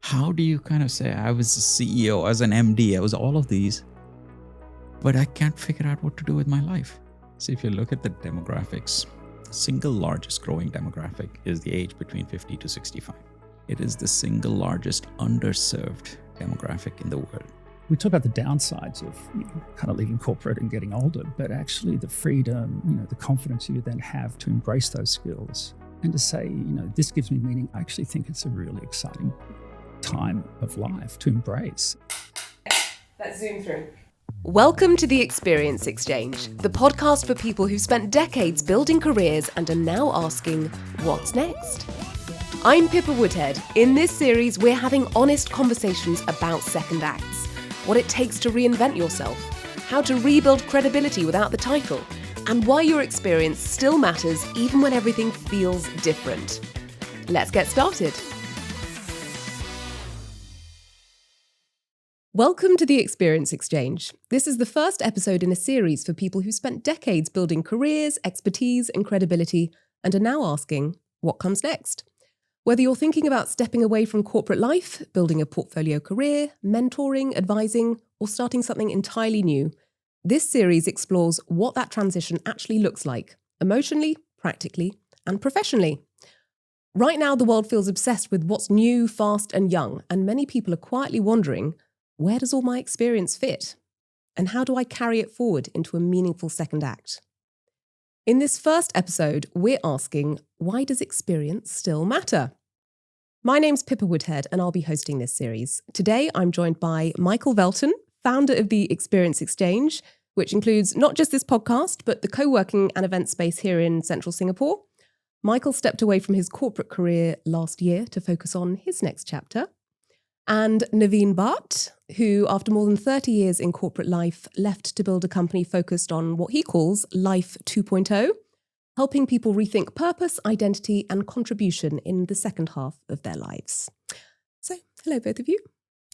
how do you kind of say, I was a CEO, I was an MD, I was all of these, but I can't figure out what to do with my life? See, if you look at the demographics, the single largest growing demographic is the age between 50 to 65. It is the single largest underserved demographic in the world. We talk about the downsides of kind of leaving corporate and getting older, but actually the freedom, the confidence you then have to embrace those skills and to say, this gives me meaning. I actually think it's a really exciting time of life to embrace. Let's zoom through. Welcome to The Experience Exchange, the podcast for people who've spent decades building careers and are now asking, what's next? I'm Pippa Woodhead. In this series, we're having honest conversations about second acts, what it takes to reinvent yourself, how to rebuild credibility without the title, and why your experience still matters even when everything feels different. Let's get started. Welcome to The Experience Exchange. This is the first episode in a series for people who spent decades building careers, expertise, and credibility and are now asking, what comes next? Whether you're thinking about stepping away from corporate life, building a portfolio career, mentoring, advising, or starting something entirely new, this series explores what that transition actually looks like, emotionally, practically, and professionally. Right now, the world feels obsessed with what's new, fast, and young, and many people are quietly wondering, where does all my experience fit? And how do I carry it forward into a meaningful second act? In this first episode, we're asking, why does experience still matter? My name's Pippa Woodhead, and I'll be hosting this series. Today, I'm joined by Michael Velten, founder of the Experience Exchange, which includes not just this podcast, but the co-working and event space here in central Singapore. Michael stepped away from his corporate career last year to focus on his next chapter. And Naveen Bhat, who, after more than 30 years in corporate life, left to build a company focused on what he calls Life 2.0, helping people rethink purpose, identity, and contribution in the second half of their lives. So, hello, both of you.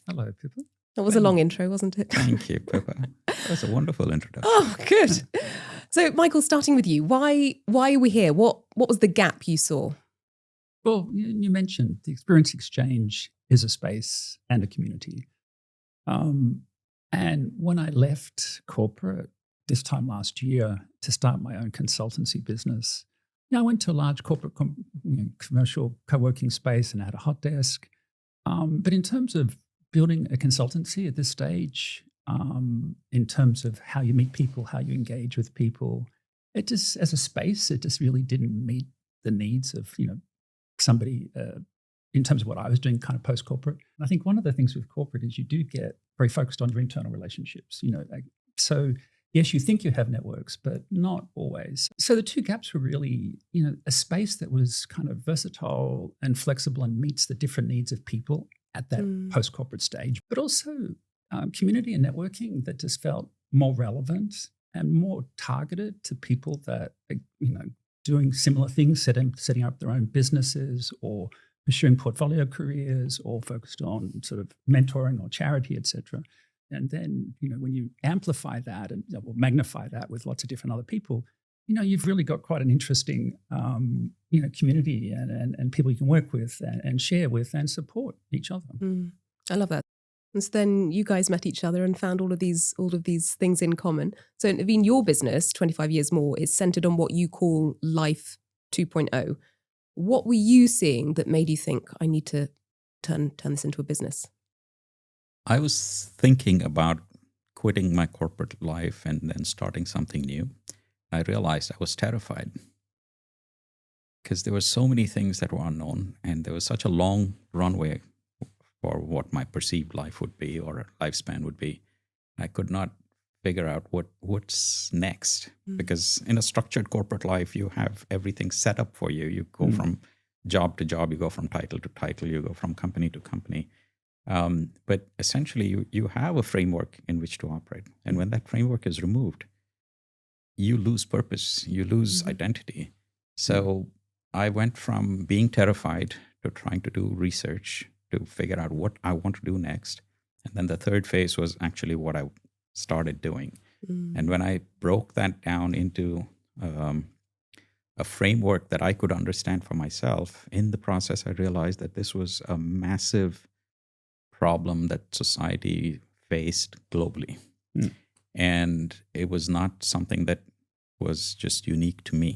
Hello, Pippa. That was a long intro, wasn't it? Thank you, Pippa. That was a wonderful introduction. Oh, good. So, Michael, starting with you, why are we here? What was the gap you saw? Well, you mentioned the Experience Exchange is a space and a community. And when I left corporate this time last year to start my own consultancy business, I went to a large corporate commercial co-working space and had a hot desk. But in terms of building a consultancy at this stage, in terms of how you meet people, how you engage with people, it just, as a space, it just really didn't meet the needs of, somebody in terms of what I was doing kind of post-corporate. And I think one of the things with corporate is you do get very focused on your internal relationships, so yes, you think you have networks, but not always. So the two gaps were really, a space that was kind of versatile and flexible and meets the different needs of people at that post-corporate stage, but also community and networking that just felt more relevant and more targeted to people that are, doing similar things, setting up their own businesses or pursuing portfolio careers or focused on sort of mentoring or charity, et cetera. And then, when you amplify that and or magnify that with lots of different other people, you've really got quite an interesting, community and people you can work with and share with and support each other. I love that. And so then you guys met each other and found all of these things in common. So Naveen, your business, 25 Years More, is centered on what you call Life 2.0. What were you seeing that made you think, I need to turn this into a business? I was thinking about quitting my corporate life and then starting something new. I realized I was terrified because there were so many things that were unknown and there was such a long runway for what my perceived life would be or lifespan would be. I could not figure out what's next because in a structured corporate life, you have everything set up for you. You go from job to job, you go from title to title, you go from company to company. But essentially, you have a framework in which to operate. And when that framework is removed, you lose purpose, you lose identity. So I went from being terrified to trying to do research to figure out what I want to do next. And then the third phase was actually what I started doing. And when I broke that down into a framework that I could understand for myself, in the process, I realized that this was a massive problem that society faced globally. Mm. And it was not something that was just unique to me.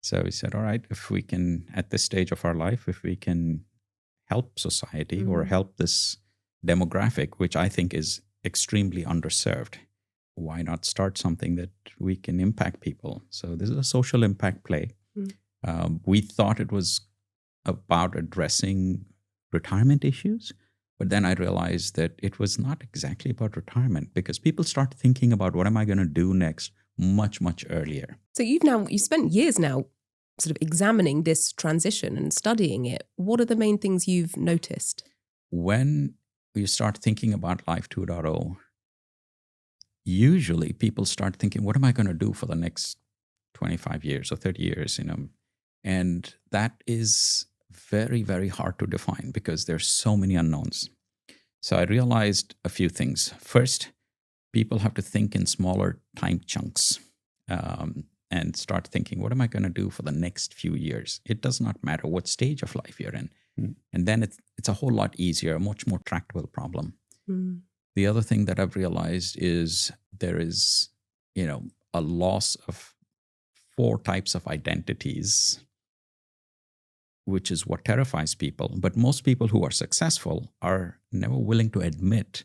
So we said, all right, if we can, at this stage of our life, if we can help society or help this demographic, which I think is extremely underserved, why not start something that we can impact people? So this is a social impact play. We thought it was about addressing retirement issues, but then I realized that it was not exactly about retirement, because people start thinking about what am I going to do next much, much earlier. So you spent years now sort of examining this transition and studying it. What are the main things you've noticed? When you start thinking about Life 2.0, usually people start thinking, what am I going to do for the next 25 years or 30 years? And that is very, very hard to define because there's so many unknowns. So I realized a few things. First, people have to think in smaller time chunks and start thinking, what am I going to do for the next few years? It does not matter what stage of life you're in. And then it's a whole lot easier, a much more tractable problem. The other thing that I've realized is there is, a loss of 4 types of identities, which is what terrifies people. But most people who are successful are never willing to admit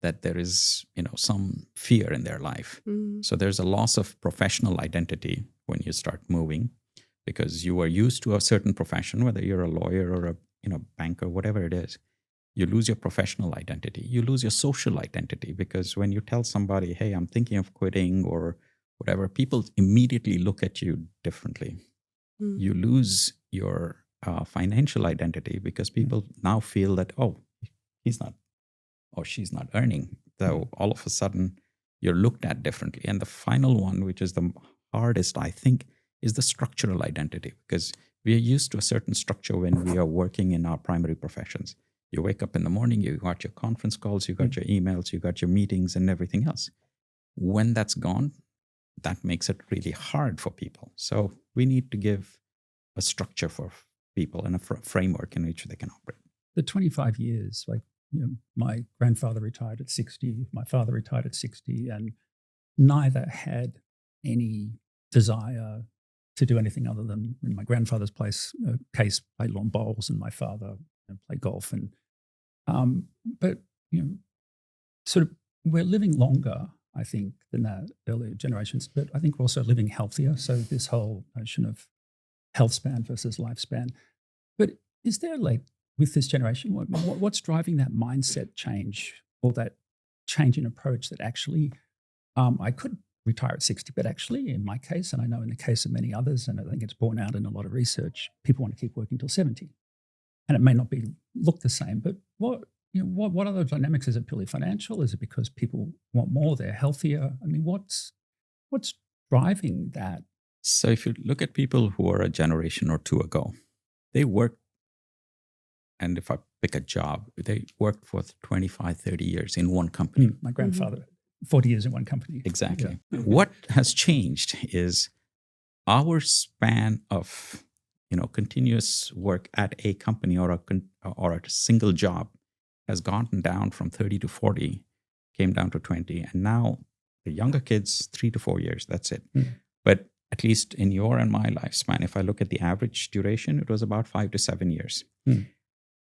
that there is, some fear in their life. So there's a loss of professional identity when you start moving, because you are used to a certain profession, whether you're a lawyer or a banker, whatever it is. You lose your professional identity. You lose your social identity, because when you tell somebody, hey, I'm thinking of quitting or whatever, people immediately look at you differently. You lose your financial identity, because people now feel that, oh, he's not or she's not earning. So all of a sudden, you're looked at differently. And the final one, which is the hardest, I think, is the structural identity, because we are used to a certain structure when we are working in our primary professions. You wake up in the morning, you got your conference calls, you got your emails, you got your meetings and everything else. When that's gone, that makes it really hard for people. So we need to give a structure for people and a framework in which they can operate. The 25 years, my grandfather retired at 60, my father retired at 60, and neither had any desire to do anything other than, in my grandfather's case, play lawn bowls, and my father play golf. And but sort of we're living longer, I think, than the earlier generations. But I think we're also living healthier. So this whole notion of health span versus lifespan. But is there, with this generation, what's driving that mindset change, or that change in approach that actually I could retire at 60, but actually in my case, and I know in the case of many others, and I think it's borne out in a lot of research, people want to keep working till 70. And it may not look the same, but what other dynamics? Is it purely financial? Is it because people want more, they're healthier? I mean, what's driving that? So if you look at people who are a generation or two ago, they worked, and if I pick a job, they worked for 25, 30 years in one company. My grandfather, 40 years in one company. Exactly. Yeah. What has changed is our span of continuous work at a company or a single job has gotten down from 30 to 40, came down to 20, and now the younger kids, 3 to 4 years, that's it. But at least in your and my lifespan, if I look at the average duration, it was about 5 to 7 years.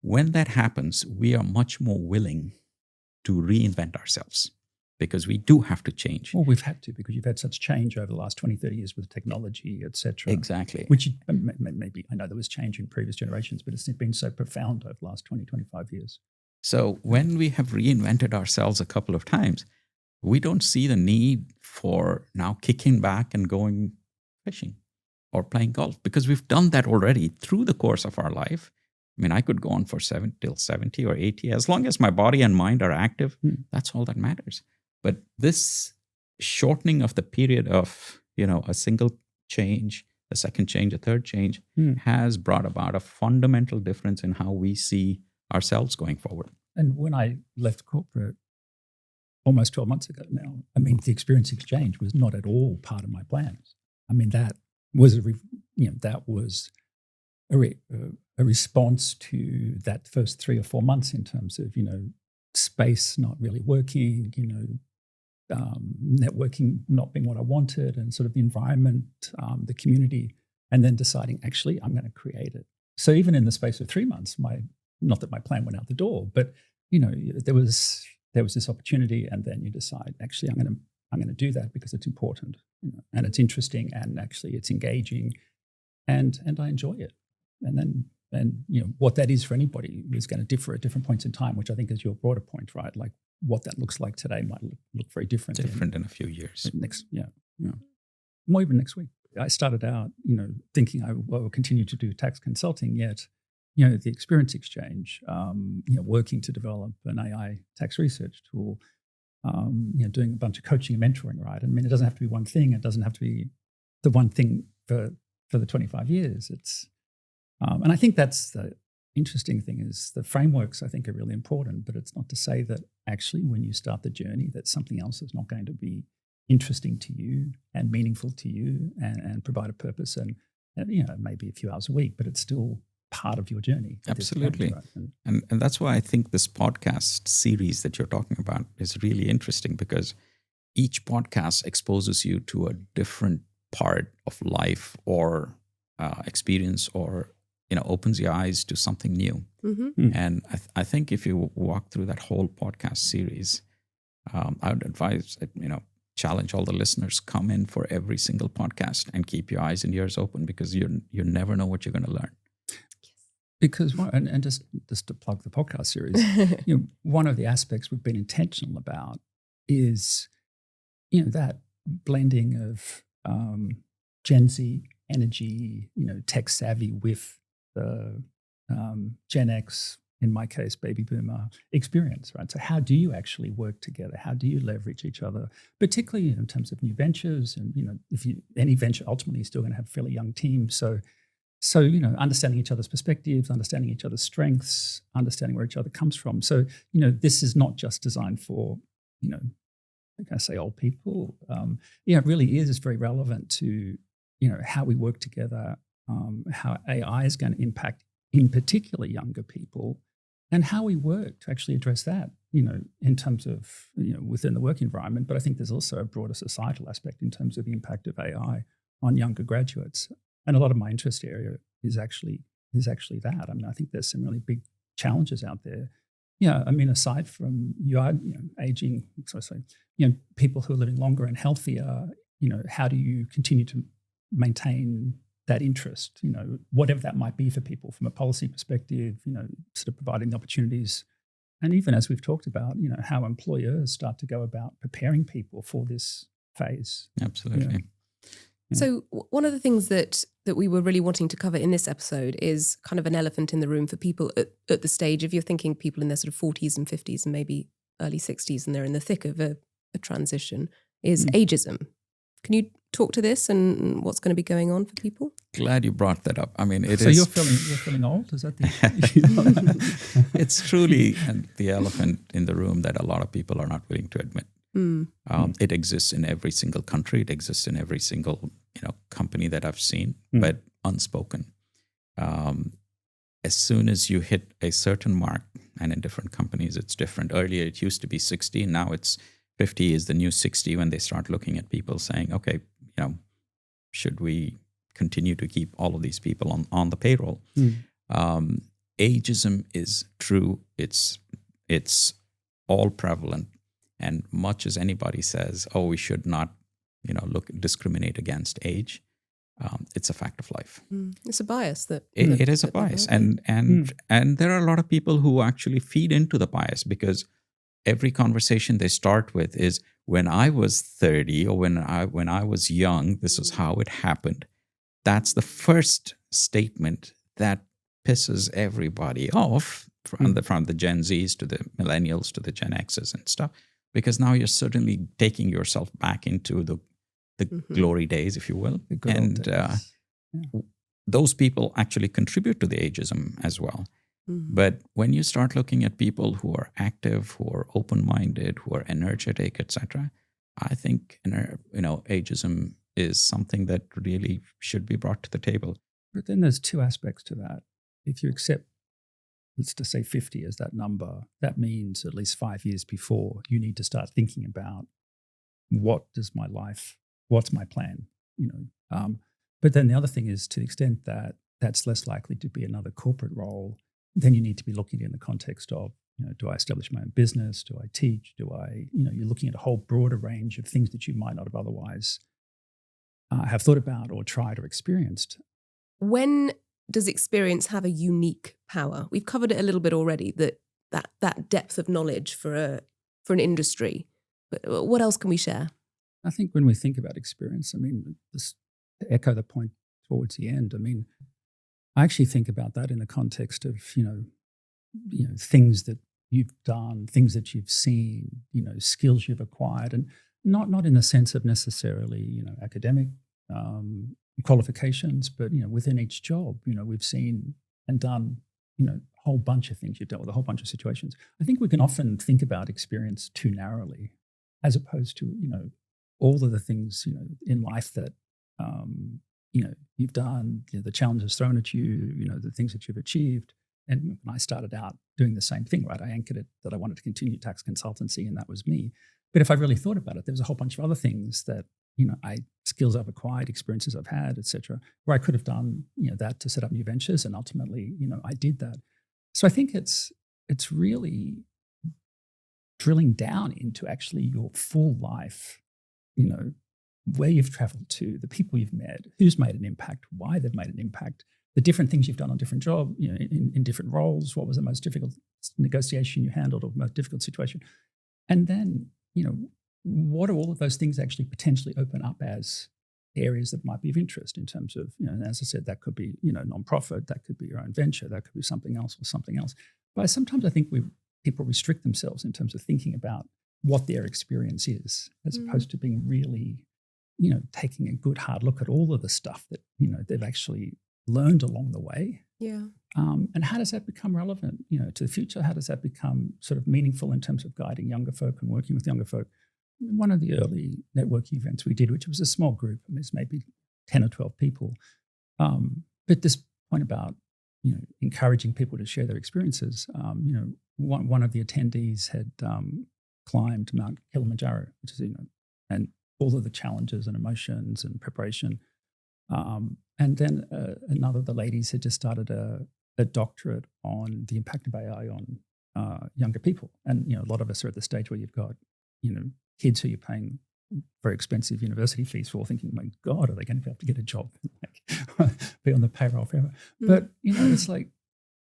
When that happens, we are much more willing to reinvent ourselves, because we do have to change. Well, we've had to, because you've had such change over the last 20, 30 years with technology, et cetera. Exactly. Which maybe, I know there was change in previous generations, but it's been so profound over the last 20, 25 years. So when we have reinvented ourselves a couple of times, we don't see the need for now kicking back and going fishing or playing golf, because we've done that already through the course of our life. I mean, I could go on for till 70 or 80. As long as my body and mind are active, that's all that matters. But this shortening of the period of, a single change, a second change, a third change, has brought about a fundamental difference in how we see ourselves going forward. And when I left corporate almost 12 months ago now, I mean, the experience exchange was not at all part of my plans. I mean, that was a a response to that first 3 or 4 months in terms of, space not really working, networking not being what I wanted, and sort of the environment, the community, and then deciding, actually, I'm going to create it. So even in the space of 3 months, not that my plan went out the door, but there was this opportunity, and then you decide, actually, I'm going to do that because it's important, and it's interesting, and actually it's engaging, and I enjoy it. And what that is for anybody is going to differ at different points in time, which I think is your broader point, right? Like what that looks like today might look very different. Different in a few years. More even next week. I started out, thinking I will continue to do tax consulting, yet, the experience exchange, working to develop an AI tax research tool, doing a bunch of coaching and mentoring, right? I mean, it doesn't have to be one thing. It doesn't have to be the one thing for the 25 years. It's, and I think that's the interesting thing is the frameworks I think are really important, but it's not to say that actually when you start the journey that something else is not going to be interesting to you and meaningful to you and provide a purpose and maybe a few hours a week, but it's still part of your journey. Absolutely. Point, right? And that's why I think this podcast series that you're talking about is really interesting, because each podcast exposes you to a different part of life or experience, or opens your eyes to something new. Mm-hmm. And I think if you walk through that whole podcast series, I would advise that, challenge all the listeners, come in for every single podcast and keep your eyes and ears open, because you never know what you're going to learn. Because and just to plug the podcast series, one of the aspects we've been intentional about is that blending of Gen Z energy, tech savvy with the Gen X, in my case, baby boomer experience, right? So how do you actually work together? How do you leverage each other, particularly in terms of new ventures? And, if any venture ultimately is still going to have a fairly young team. So, understanding each other's perspectives, understanding each other's strengths, understanding where each other comes from. So, this is not just designed for, like I say, old people. It really is very relevant to, how we work together, how AI is going to impact, in particular, younger people, and how we work to actually address that, in terms of, within the work environment. But I think there's also a broader societal aspect in terms of the impact of AI on younger graduates. And a lot of my interest area is actually that. I mean, I think there's some really big challenges out there. I mean, aside from aging, people who are living longer and healthier, how do you continue to maintain that interest, whatever that might be for people from a policy perspective, sort of providing the opportunities. And even as we've talked about, how employers start to go about preparing people for this phase. Absolutely. So one of the things that we were really wanting to cover in this episode is kind of an elephant in the room for people at the stage, if you're thinking people in their sort of 40s and 50s and maybe early 60s and they're in the thick of a transition, is ageism. Can you talk to this and what's going to be going on for people? Glad you brought that up. I mean, so you're feeling old? Is that the It's truly the elephant in the room that a lot of people are not willing to admit. It exists in every single country. It exists in every single company that I've seen, but unspoken. As soon as you hit a certain mark, and in different companies it's different. Earlier it used to be 60, now it's 50 is the new 60 when they start looking at people saying, okay, should we continue to keep all of these people on the payroll? Ageism is true. It's all prevalent. And much as anybody says, oh, we should not, discriminate against age, it's a fact of life. It's a bias that it is a bias, and there are a lot of people who actually feed into the bias, because every conversation they start with is, when I was 30 or when I was young, this was how it happened. That's the first statement that pisses everybody off, from the Gen Zs to the millennials to the Gen Xs and stuff, because now you're certainly taking yourself back into the glory days, if you will. And those people actually contribute to the ageism as well. But when you start looking at people who are active, who are open-minded, who are energetic, etc., I think ageism is something that really should be brought to the table. But then there's two aspects to that. If you accept, let's just say 50 as that number, that means at least 5 years before you need to start thinking about what's my plan, But then the other thing is, to the extent that that's less likely to be another corporate role, then you need to be looking in the context of, do I establish my own business? Do I teach? You're looking at a whole broader range of things that you might not have otherwise have thought about or tried or experienced. When does experience have a unique power? We've covered it a little bit already, that depth of knowledge for an industry. But what else can we share? I think when we think about experience, just to echo the point towards the end, I actually think about that in the context of, things that you've done, things that you've seen, skills you've acquired, and not in the sense of necessarily, academic qualifications, but, within each job, we've seen and done, a whole bunch of things. You've dealt with a whole bunch of situations. I think we can often think about experience too narrowly, as opposed to, all of the things, in life that, you've done, the challenges thrown at you, the things that you've achieved. And when I started out doing the same thing, right, I anchored it that I wanted to continue tax consultancy, and that was me. But if I really thought about it, there was a whole bunch of other things that, skills I've acquired, experiences I've had, et cetera, where I could have done, that to set up new ventures. And ultimately, I did that. So I think it's really drilling down into actually your full life, where you've traveled to, the people you've met, who's made an impact, why they've made an impact, the different things you've done on different jobs, in different roles, what was the most difficult negotiation you handled or most difficult situation. And then, what do all of those things actually potentially open up as areas that might be of interest in terms of, and as I said, that could be, nonprofit, that could be your own venture, that could be something else or something else. But sometimes I think people restrict themselves in terms of thinking about what their experience is, as opposed to being really, taking a good hard look at all of the stuff that, they've actually learned along the way. Yeah. And how does that become relevant, to the future? How does that become sort of meaningful in terms of guiding younger folk and working with younger folk? One of the early networking events we did, which was a small group, there's maybe 10 or 12 people. But this point about, encouraging people to share their experiences, one of the attendees had climbed Mount Kilimanjaro, which is, and all of the challenges and emotions and preparation. And then another of the ladies had just started a doctorate on the impact of AI on younger people. And, a lot of us are at the stage where you've got, kids who you're paying very expensive university fees for, thinking, my God, are they going to be able to get a job, be on the payroll forever? But, it's like,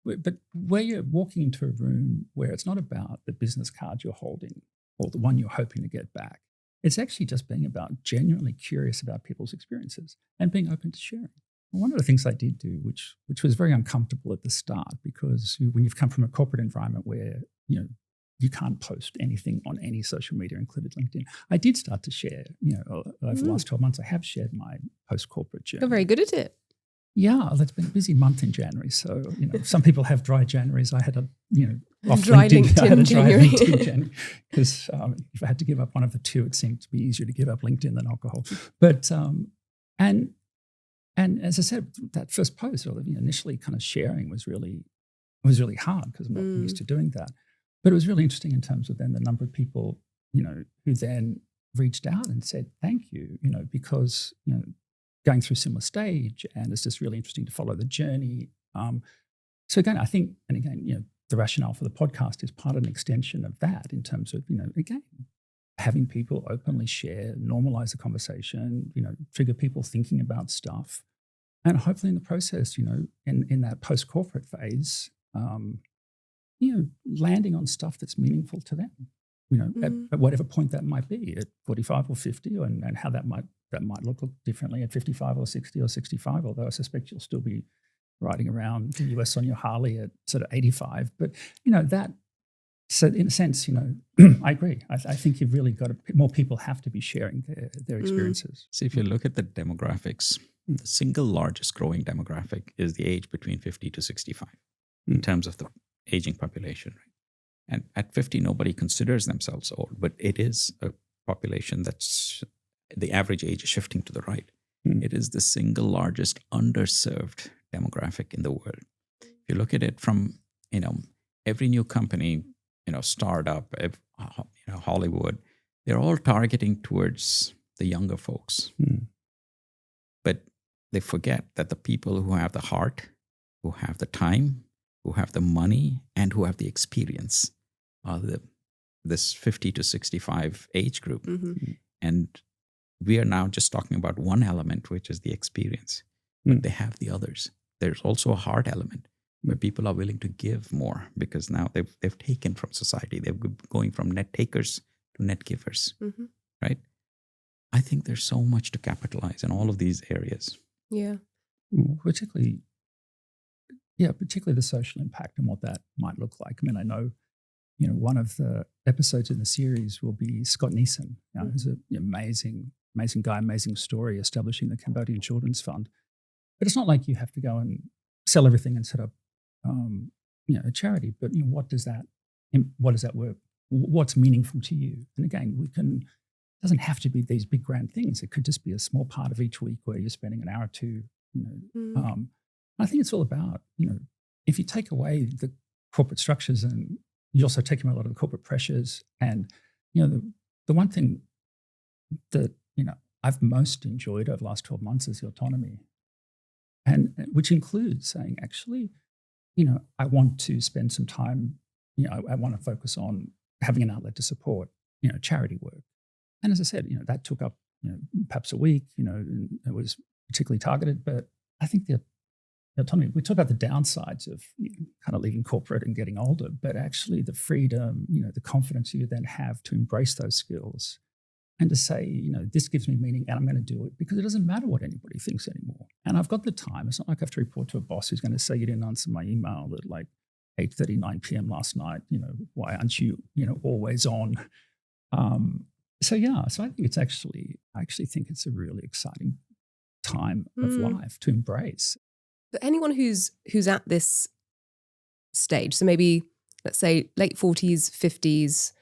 but where you're walking into a room where it's not about the business card you're holding or the one you're hoping to get back. It's actually just being about genuinely curious about people's experiences and being open to sharing. One of the things I did do, which was very uncomfortable at the start, because when you've come from a corporate environment where, you can't post anything on any social media, including LinkedIn, I did start to share, over the last 12 months, I have shared my post-corporate journey. You're very good at it. Yeah, it's been a busy month in January. So, some people have dry Januaries. I had a, off dry LinkedIn, I had a dry January. LinkedIn January, because if I had to give up one of the two, it seemed to be easier to give up LinkedIn than alcohol. But, and as I said, that first post, or initially kind of sharing was really hard because I'm not used to doing that. But it was really interesting in terms of then the number of people, who then reached out and said, thank you, because, going through a similar stage, and it's just really interesting to follow the journey. So again, I think, and again, the rationale for the podcast is part of an extension of that in terms of, again, having people openly share, normalize the conversation, trigger people thinking about stuff. And hopefully in the process, in that post-corporate phase, landing on stuff that's meaningful to them, at whatever point that might be, at 45 or 50, and how that might look differently at 55 or 60 or 65, although I suspect you'll still be riding around the US on your Harley at sort of 85. But, so in a sense, I agree. I think you've really got to, more people have to be sharing their experiences. So if you look at the demographics, the single largest growing demographic is the age between 50 to 65 in terms of the aging population. Right? And at 50, nobody considers themselves old, but it is a population that's, the average age is shifting to the right. It is the single largest underserved demographic in the world. If you look at it from, every new company, startup, Hollywood, they're all targeting towards the younger folks. But they forget that the people who have the heart, who have the time, who have the money, and who have the experience are this 50 to 65 age group. And we are now just talking about one element, which is the experience. But they have the others. There's also a heart element where people are willing to give more because now they've taken from society. They're going from net takers to net givers, right? I think there's so much to capitalize in all of these areas. Yeah. Particularly the social impact and what that might look like. I mean, I know, one of the episodes in the series will be Scott Neeson, who's an amazing guy, amazing story, establishing the Cambodian Children's Fund. But it's not like you have to go and sell everything and set up, a charity. But what does that work? What's meaningful to you? And again, it doesn't have to be these big grand things. It could just be a small part of each week where you're spending an hour or two. I think it's all about, if you take away the corporate structures and you also take away a lot of the corporate pressures, and the one thing that I've most enjoyed over the last 12 months is the autonomy, and which includes saying, actually, I want to spend some time, I want to focus on having an outlet to support, charity work. And as I said, that took up, perhaps a week, and it was particularly targeted. But I think the autonomy, we talk about the downsides of kind of leaving corporate and getting older, but actually the freedom, the confidence you then have to embrace those skills and to say, this gives me meaning and I'm going to do it because it doesn't matter what anybody thinks anymore. And I've got the time. It's not like I have to report to a boss who's going to say you didn't answer my email at like 8:39 p.m. last night. Why aren't you, always on? So I think I actually think it's a really exciting time of life to embrace. But anyone who's at this stage, so maybe let's say late 40s, 50s,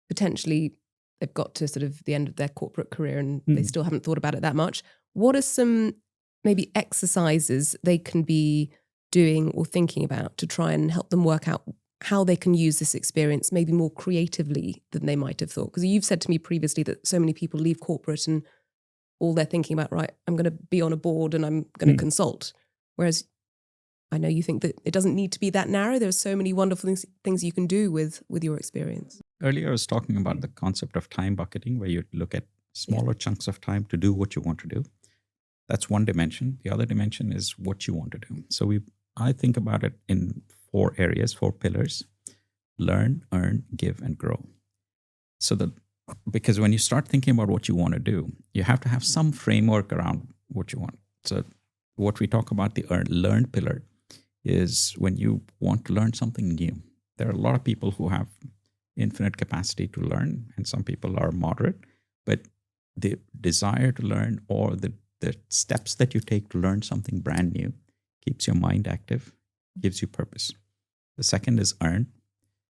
potentially they've got to sort of the end of their corporate career and they still haven't thought about it that much. What are some maybe exercises they can be doing or thinking about to try and help them work out how they can use this experience maybe more creatively than they might have thought? Because you've said to me previously that so many people leave corporate and all they're thinking about, right, I'm going to be on a board and I'm going to consult. Whereas I know you think that it doesn't need to be that narrow. There are so many wonderful things you can do with your experience. Earlier, I was talking about the concept of time bucketing, where you look at smaller chunks of time to do what you want to do. That's one dimension. The other dimension is what you want to do. So I think about it in 4 areas, 4 pillars: learn, earn, give, and grow. Because when you start thinking about what you want to do, you have to have some framework around what you want. So what we talk about, the learn pillar, is when you want to learn something new. There are a lot of people who have infinite capacity to learn, and some people are moderate, but the desire to learn or the steps that you take to learn something brand new keeps your mind active, gives you purpose. The second is earn.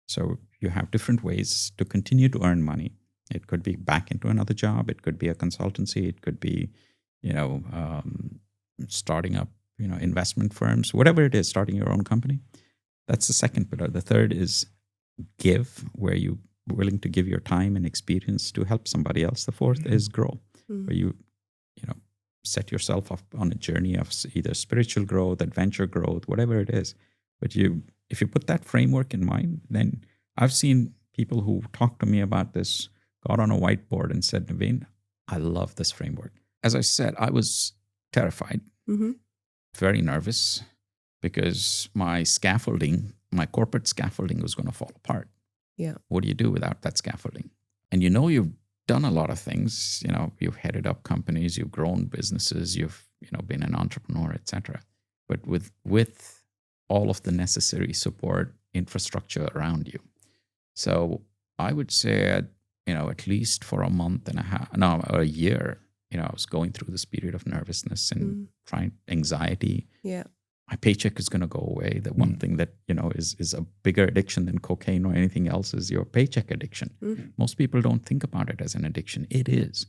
So you have different ways to continue to earn money. It could be back into another job. It could be a consultancy. It could be, starting up, investment firms, whatever it is, starting your own company. That's the second pillar. The third is give, where you're willing to give your time and experience to help somebody else. The fourth is grow, where you set yourself up on a journey of either spiritual growth, adventure growth, whatever it is. But if you put that framework in mind, then I've seen people who talked to me about this, got on a whiteboard and said, Naveen, I love this framework. As I said, I was terrified, very nervous, because my corporate scaffolding was going to fall apart. Yeah. What do you do without that scaffolding? And you've done a lot of things. You've headed up companies, you've grown businesses, you've been an entrepreneur, etc. But with all of the necessary support infrastructure around you. So I would say, at least for a month and a half, or a year, I was going through this period of nervousness and anxiety. Yeah. My paycheck is going to go away. The one thing that, is a bigger addiction than cocaine or anything else is your paycheck addiction. Most people don't think about it as an addiction. It is.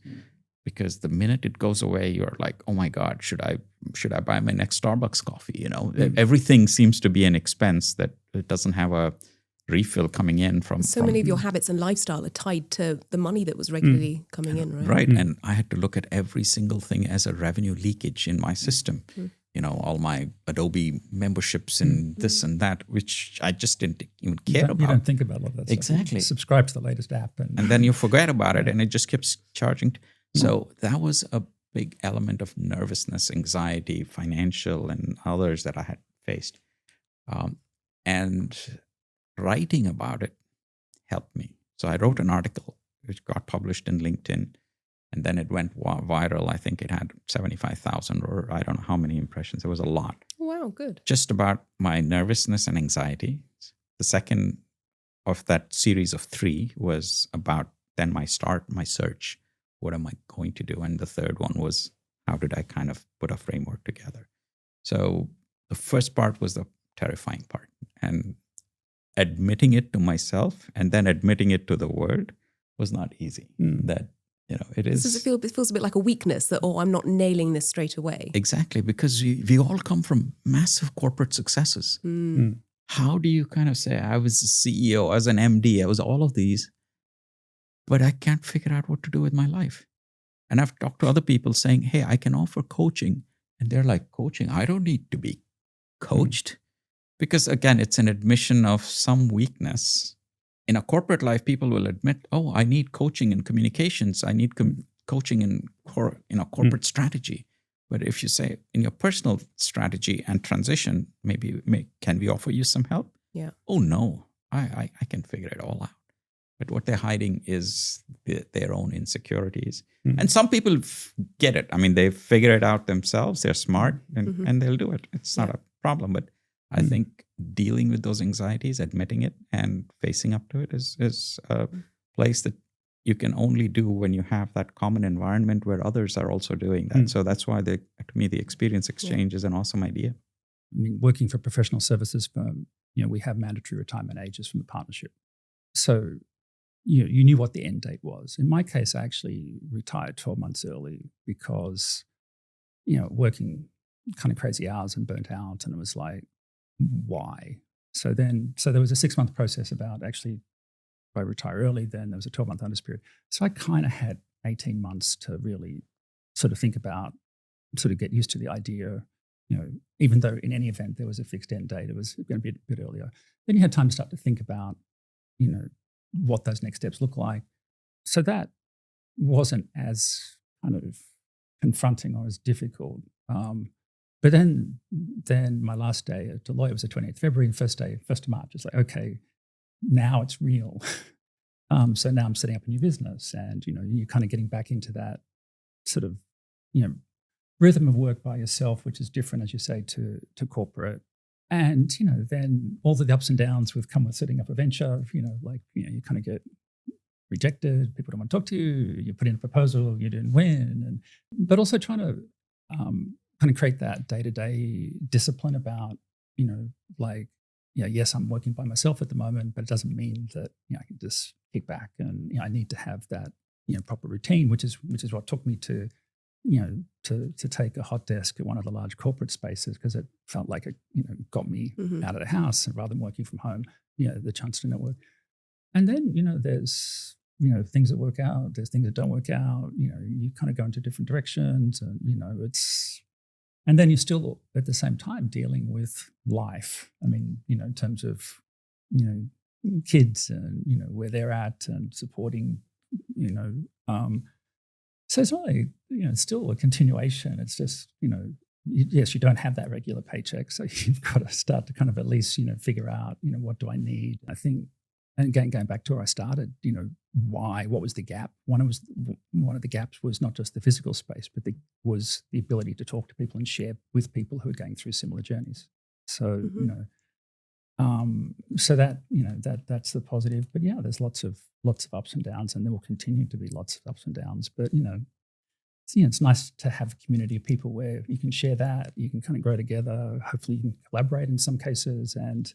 because the minute it goes away, you're like, oh my God, should I buy my next Starbucks coffee? You know, everything seems to be an expense that it doesn't have a refill coming in from. Many of your habits and lifestyle are tied to the money that was regularly coming in, right? Right. And I had to look at every single thing as a revenue leakage in my system. You know, all my Adobe memberships and this and that, which I just didn't even care about. You don't think about all that stuff. Exactly. You subscribe to the latest app. And then you forget about it and it just keeps charging. So that was a big element of nervousness, anxiety, financial and others that I had faced. And writing about it helped me. So I wrote an article which got published in LinkedIn, and then it went viral. I think it had 75,000 or I don't know how many impressions. It was a lot. Wow, good. Just about my nervousness and anxiety. The second of that series of 3 was about then my search. What am I going to do? And the third one was, how did I kind of put a framework together? So the first part was the terrifying part. And admitting it to myself and then admitting it to the world was not easy. That, you know, it is. It feels a bit like a weakness that, I'm not nailing this straight away. Exactly, because we all come from massive corporate successes. How do you kind of say, I was a CEO, I was an MD, I was all of these, but I can't figure out what to do with my life? And I've talked to other people saying, hey, I can offer coaching. And they're like, coaching? I don't need to be coached. Because again, it's an admission of some weakness. In a corporate life, people will admit, oh, I need coaching in communications. I need coaching in corporate strategy. But if you say in your personal strategy and transition, can we offer you some help? Yeah. Oh, no, I can figure it all out. But what they're hiding is their own insecurities. And some people get it. I mean, they figure it out themselves. They're smart and they'll do it. It's not a problem. But I think dealing with those anxieties, admitting it and facing up to it is a place that you can only do when you have that common environment where others are also doing that. So that's why, to me, the experience exchange is an awesome idea. I mean, working for a professional services firm, we have mandatory retirement ages from the partnership. So you knew what the end date was. In my case, I actually retired 12 months early because, working kind of crazy hours and burnt out. And it was like, why? So there was a 6-month process about actually, if I retire early, then there was a 12-month notice period. So I kind of had 18 months to really sort of think about, sort of get used to the idea, even though in any event there was a fixed end date, it was going to be a bit earlier. Then you had time to start to think about, what those next steps look like. So that wasn't as kind of confronting or as difficult. But then my last day at Deloitte was the 28th February, and 1st of March. It's like, okay, now it's real. So now I'm setting up a new business, and you're kind of getting back into that sort of rhythm of work by yourself, which is different, as you say, to corporate. And then all the ups and downs come with setting up a venture. You kind of get rejected. People don't want to talk to you. You put in a proposal, you didn't win, but also trying to kind of create that day-to-day discipline about, yes, I'm working by myself at the moment, but it doesn't mean that I can just kick back, and I need to have that proper routine, which is what took me to to take a hot desk at one of the large corporate spaces, because it felt like it got me out of the house, and rather than working from home, the chance to network. And then there's things that work out, there's things that don't work out. You kind of go into different directions, and and then you're still at the same time dealing with life. I mean, in terms of kids and where they're at and supporting so it's really still a continuation. It's just yes, you don't have that regular paycheck, so you've got to start to kind of at least figure out what do I need. I think, and again, going back to where I started, what was the gap? One of the gaps was not just the physical space, but was the ability to talk to people and share with people who are going through similar journeys. So so that that's the positive. But yeah, there's lots of ups and downs, and there will continue to be lots of ups and downs. But it's nice to have a community of people where you can share that, you can kind of grow together. Hopefully, you can collaborate in some cases, and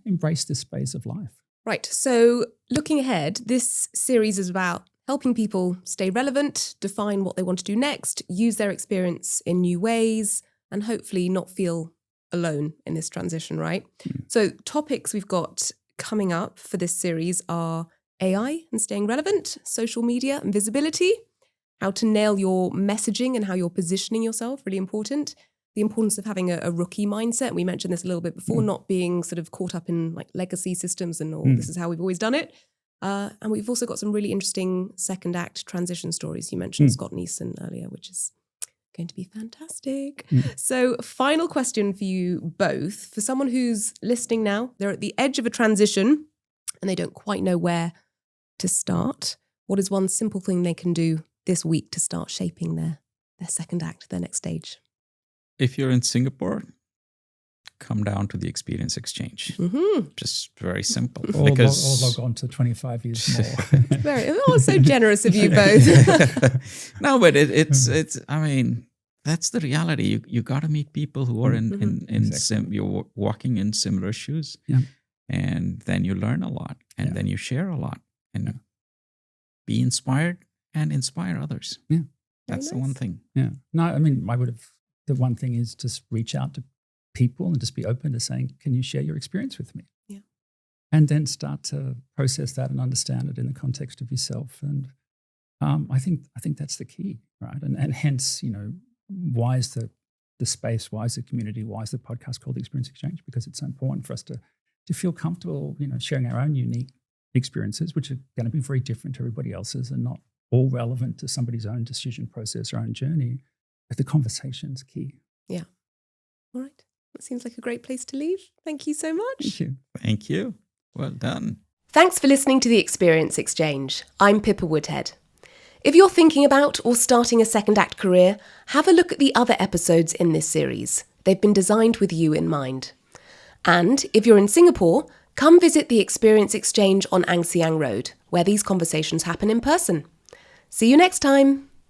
embrace this space of life. Right. So looking ahead, this series is about helping people stay relevant, define what they want to do next, use their experience in new ways, and hopefully not feel alone in this transition, right? So topics we've got coming up for this series are AI and staying relevant, social media and visibility, how to nail your messaging and how you're positioning yourself, really important. The importance of having a rookie mindset. We mentioned this a little bit before, not being sort of caught up in like legacy systems and all, this is how we've always done it. And we've also got some really interesting second act transition stories. You mentioned Scott Neeson earlier, which is going to be fantastic. So final question for you both. For someone who's listening now, they're at the edge of a transition and they don't quite know where to start. What is one simple thing they can do this week to start shaping their second act, their next stage? If you're in Singapore, come down to the Experience Exchange. Just very simple. Or log on to 25 years more. So generous of you both. No, but it's. I mean, that's the reality. You got to meet people who are you're walking in similar shoes, and then you learn a lot, and then you share a lot, and be inspired and inspire others. Yeah, that's the one thing. Yeah. No, I mean, the one thing is just reach out to people and just be open to saying, can you share your experience with me? Yeah. And then start to process that and understand it in the context of yourself. And I think that's the key, right? And hence, why is the space, why is the community, why is the podcast called The Experience Exchange? Because it's so important for us to feel comfortable, sharing our own unique experiences, which are going to be very different to everybody else's and not all relevant to somebody's own decision process or own journey. But the conversation's key. Yeah. All right. That seems like a great place to leave. Thank you so much. Thank you. Thank you. Well done. Thanks for listening to The Experience Exchange. I'm Pippa Woodhead. If you're thinking about or starting a second act career, have a look at the other episodes in this series. They've been designed with you in mind. And if you're in Singapore, come visit the Experience Exchange on Ang Siang Road, where these conversations happen in person. See you next time.